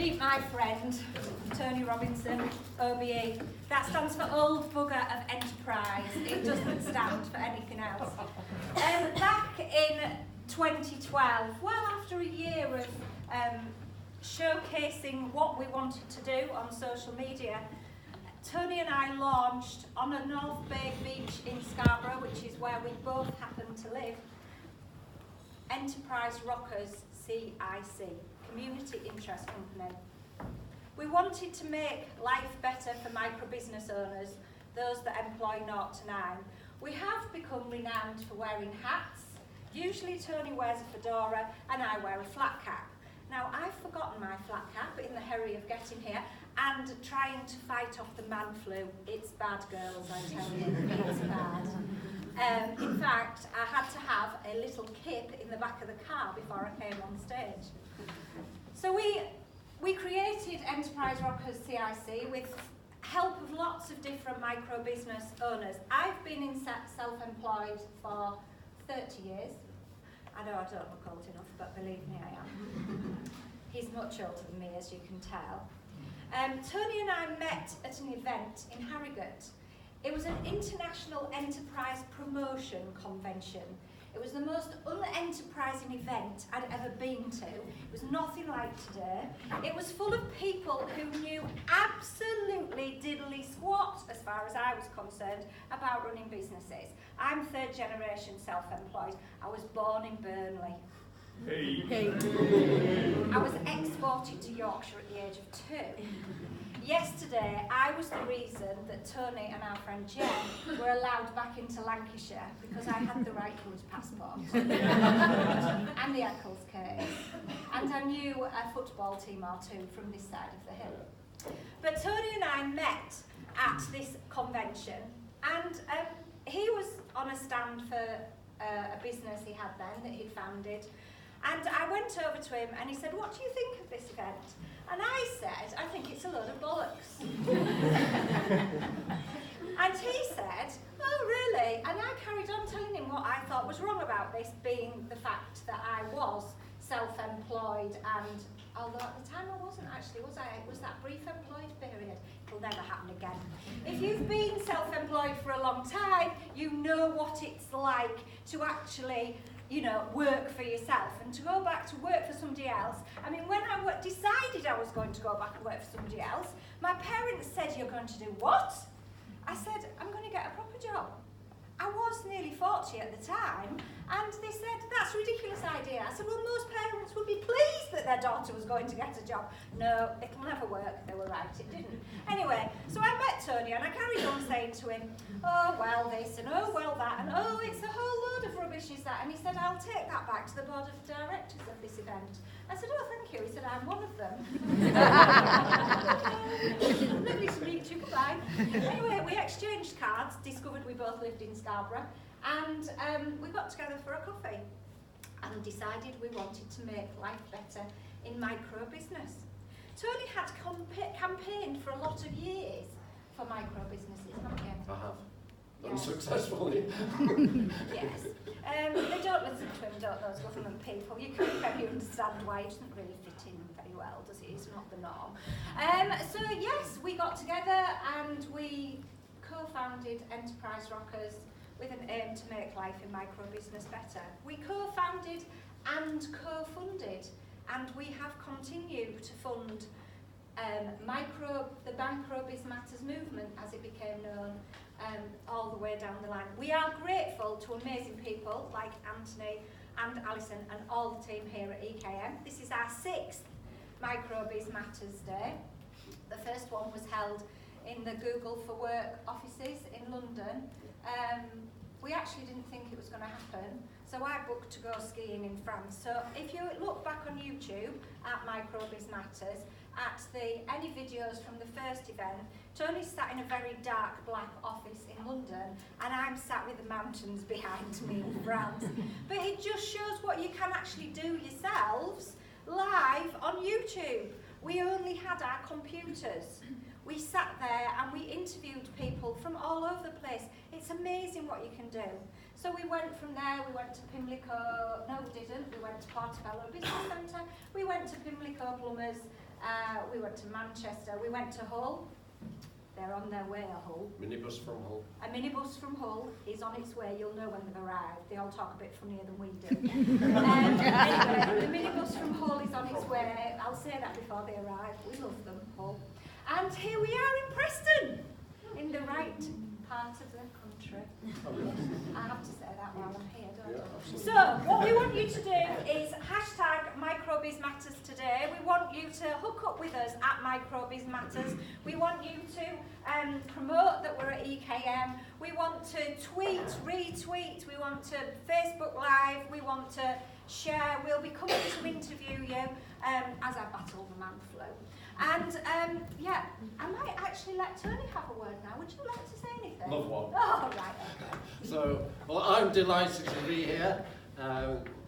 Meet my friend, Tony Robinson, OBE. That stands for Old Bugger of Enterprise. It doesn't stand for anything else. Back in 2012, well after a year of showcasing what we wanted to do on social media, Tony and I launched on a North Bay beach in Scarborough, which is where we both happen to live, Enterprise Rockers CIC, Community Interest Company. We wanted to make life better for micro-business owners, those that employ 0 to 9. We have become renowned for wearing hats. Usually Tony wears a fedora and I wear a flat cap. Now I've forgotten my flat cap in the hurry of getting here and trying to fight off the man flu. It's bad, girls, I tell you, it's bad. In fact, I had to have a little kip in the back of the car before I came on stage. So we created Enterprise Rockers CIC with help of lots of different micro-business owners. I've been in self-employed for 30 years. I know I don't look old enough, but believe me, I am. He's much older than me, as you can tell. Tony and I met at an event in Harrogate. It was an international enterprise promotion convention. It was the most unenterprising event I'd ever been to. It was nothing like today. It was full of people who knew absolutely diddly squat, as far as I was concerned, about running businesses. I'm 3rd generation self-employed. I was born in Burnley. Hey. I was exported to Yorkshire at the age of 2. Yesterday, I was the reason that Tony and our friend Jen were allowed back into Lancashire because I had the right good passport and the Eccles case, and I knew a football team or two from this side of the hill. But Tony and I met at this convention, and he was on a stand for a business he had then that he'd founded. And I went over to him and he said, "What do you think of this event?" And I said, "I think it's a load of bollocks." And he said, "Oh, really?" And I carried on telling him what I thought was wrong about this, being the fact that I was self-employed, and although at the time I wasn't actually, was I? It was that brief employed period. It'll never happen again. If you've been self-employed for a long time, you know what it's like to actually work for yourself, and to go back to work for somebody else. I mean, when I decided I was going to go back and work for somebody else, my parents said, "You're going to do what?" I said, "I'm going to get a proper job." I was nearly 40 at the time, and they said, "That's a ridiculous idea." I said, "Well, most parents would be pleased that their daughter was going to get a job." "No, it'll never work." They were right, it didn't. Anyway, so I met Tony and I carried on saying to him, "Oh, well this, and oh, well that, and oh, it's a whole load of rubbish, is that?" And he said, "I'll take that back to the board of directors of this event." I said, "Oh, thank you." He said, "I'm one of them." Lovely to meet you, goodbye. Anyway, we exchanged cards, discovered we both lived in Scarborough, and we got together for a coffee and decided we wanted to make life better in micro-business. Tony had campaigned for a lot of years for micro-businesses, haven't you? I have. Yeah. Unsuccessfully. Yes. They don't listen to him, don't those government people? You can very understand why he doesn't really fit in very well, does he? It's not the norm. So yes, we got together and we co-founded Enterprise Rockers with an aim to make life in micro-business better. We co-founded and co-funded, and we have continued to fund the MicroBizMatters movement, as it became known, all the way down the line. We are grateful to amazing people like Anthony and Alison and all the team here at EKM. This is our 6th MicroBizMatters Day. The first one was held in the Google for Work offices in London. We actually didn't think it was going to happen, so I booked to go skiing in France. So if you look back on YouTube at MicroBizMatters, at any videos from the first event, Tony's sat in a very dark black office in London, and I'm sat with the mountains behind me in France. But it just shows what you can actually do yourselves live on YouTube. We only had our computers. We sat there and we interviewed people from all over the place. It's amazing what you can do. So we went from there, we went to Pimlico, no we didn't, we went to Portobello Business Centre, we went to Pimlico Plumbers, we went to Manchester, we went to Hull. They're on their way to Hull. Minibus from Hull. A minibus from Hull is on its way. You'll know when they've arrived. They all talk a bit funnier than we do. Anyway, the minibus from Hull is on its way. I'll say that before they arrive. We love them, Hull. And here we are in Preston, in the right part of the country. I have to say that while I'm here, don't I? So, what we want you to do is hashtag MicroBizMatters today. We want you to hook up with us at MicroBizMatters. We want you to promote that we're at EKM. We want to tweet, retweet. We want to Facebook Live. We want to share. We'll be coming to interview you as I battle the man flu. And yeah, I might actually let Tony have a word now. Would you like to say anything? Love one. Oh, right, okay. So, well, I'm delighted to be here.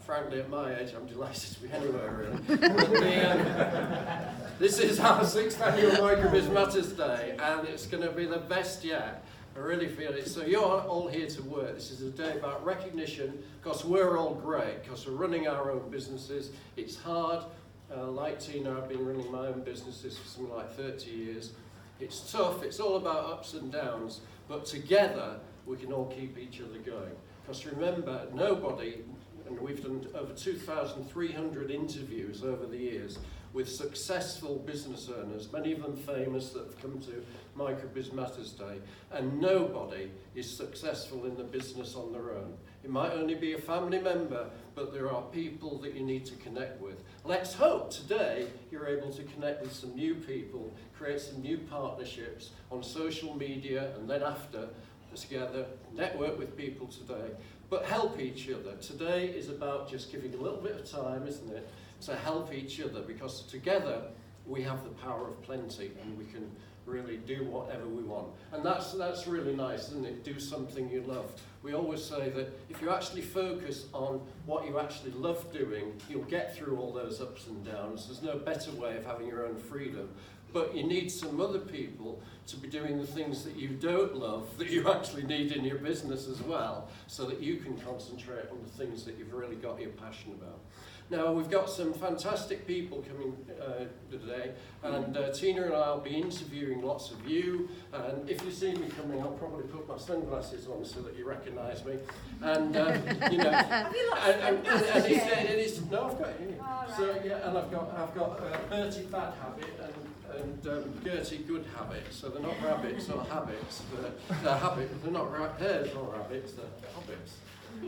Frankly, at my age, I'm delighted to be anywhere, really. But this is our 6th annual MicroBizMatters Day, and it's going to be the best yet. I really feel it. So you're all here to work. This is a day about recognition, because we're all great, because we're running our own businesses. It's hard. Like Tina, I've been running my own businesses for something like 30 years. It's tough, it's all about ups and downs, but together we can all keep each other going. Because remember, nobody, and we've done over 2,300 interviews over the years with successful business owners, many of them famous that have come to MicroBizMatters Day, and nobody is successful in the business on their own. It might only be a family member, but there are people that you need to connect with. Let's hope today you're able to connect with some new people, create some new partnerships on social media, and then after, together, network with people today, but help each other. Today is about just giving a little bit of time, isn't it, to help each other, because together we have the power of plenty and we can really do whatever we want. And that's really nice, isn't it? Do something you love. We always say that if you actually focus on what you actually love doing, you'll get through all those ups and downs. There's no better way of having your own freedom. But you need some other people to be doing the things that you don't love, that you actually need in your business as well, so that you can concentrate on the things that you've really got your passion about. Now, we've got some fantastic people coming today, and Tina and I will be interviewing lots of you, and if you see me coming, I'll probably put my sunglasses on so that you recognise me, and you know, Have you lost and it's, no, I've got it here. Oh, right. So yeah, and I've got Bertie Bad Habit and Gertie Good Habit, so they're not rabbits or habits, they're habits, they're not hares or rabbits, they're hobbits.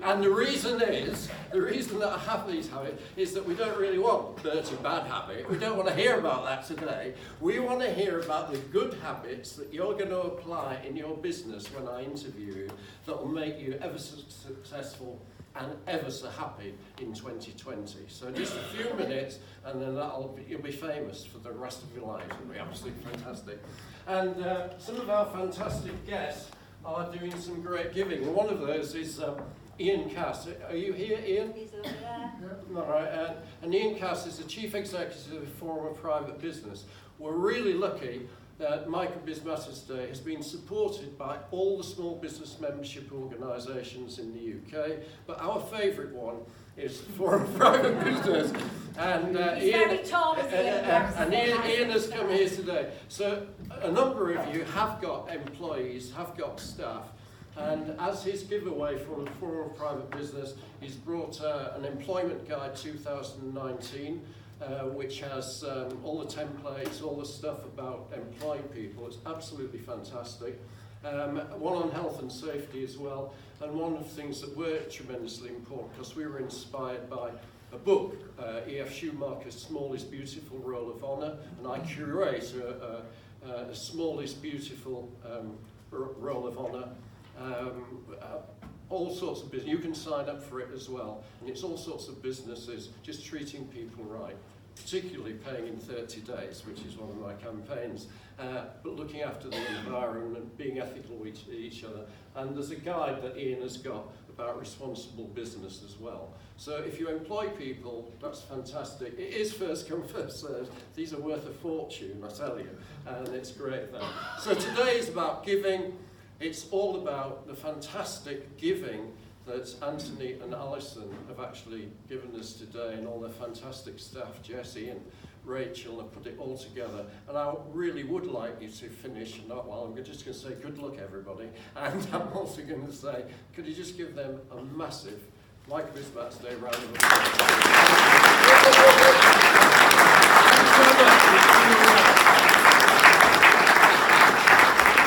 And the reason that I have these habits is that we don't really want Bertie Bad Habit. We don't want to hear about that today. We want to hear about the good habits that you're going to apply in your business when I interview you, that will make you ever so successful and ever so happy in 2020. So just a few minutes, and then you'll be famous for the rest of your life. It'll be absolutely fantastic. And some of our fantastic guests are doing some great giving. And one of those is Ian Cass. Are you here, Ian? He's over there. Yeah. All right. And Ian Cass is the Chief Executive of Forum of Private Business. We're really lucky that MicroBizMatters Day has been supported by all the small business membership organisations in the UK, but our favourite one is Forum of Private Business. And Ian has come here today. So a number of you have got employees, have got staff, and as his giveaway from the Forum of Private Business, he's brought an Employment Guide 2019, which has all the templates, all the stuff about employing people. It's absolutely fantastic. One on health and safety as well, and one of the things that were tremendously important, because we were inspired by a book, E.F. Schumacher's Small is Beautiful, Roll of Honour, and I curate a Small is Beautiful Roll of Honour. All sorts of business. You can sign up for it as well, and it's all sorts of businesses just treating people right, particularly paying in 30 days, which is one of my campaigns, but looking after the environment, being ethical with each other. And there's a guide that Ian has got about responsible business as well. So if you employ people, that's fantastic. It is first come, first served. These are worth a fortune, I tell you, and it's great then. So today is about giving. It's all about the fantastic giving that Anthony and Alison have actually given us today, and all their fantastic staff, Jessie and Rachel and put it all together. And I really would like you to finish, and not while I'm just going to say good luck everybody, and I'm also going to say, could you just give them a massive MicroBizMatters Day round of applause?